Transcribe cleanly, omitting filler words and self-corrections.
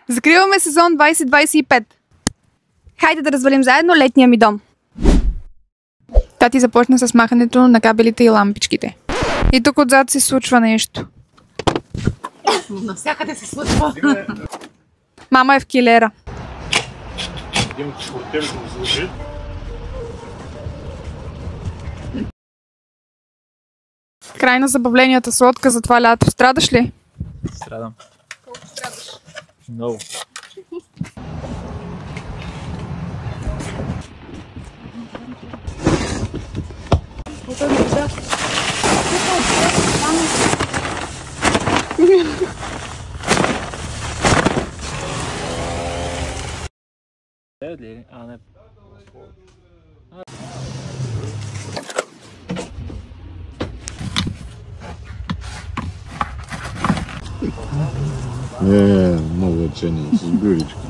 Закриваме сезон 2025. Хайде да развалим заедно летния ми дом. Тати започна с махането на кабелите и лампичките. И тук отзад се случва нещо. Навсякъде се случва. Мама е в килера. Край на забавленията с лодка за това лято. Страдаш ли? Страдам. Колко страдаш? Много. Молодчение, с бюречката.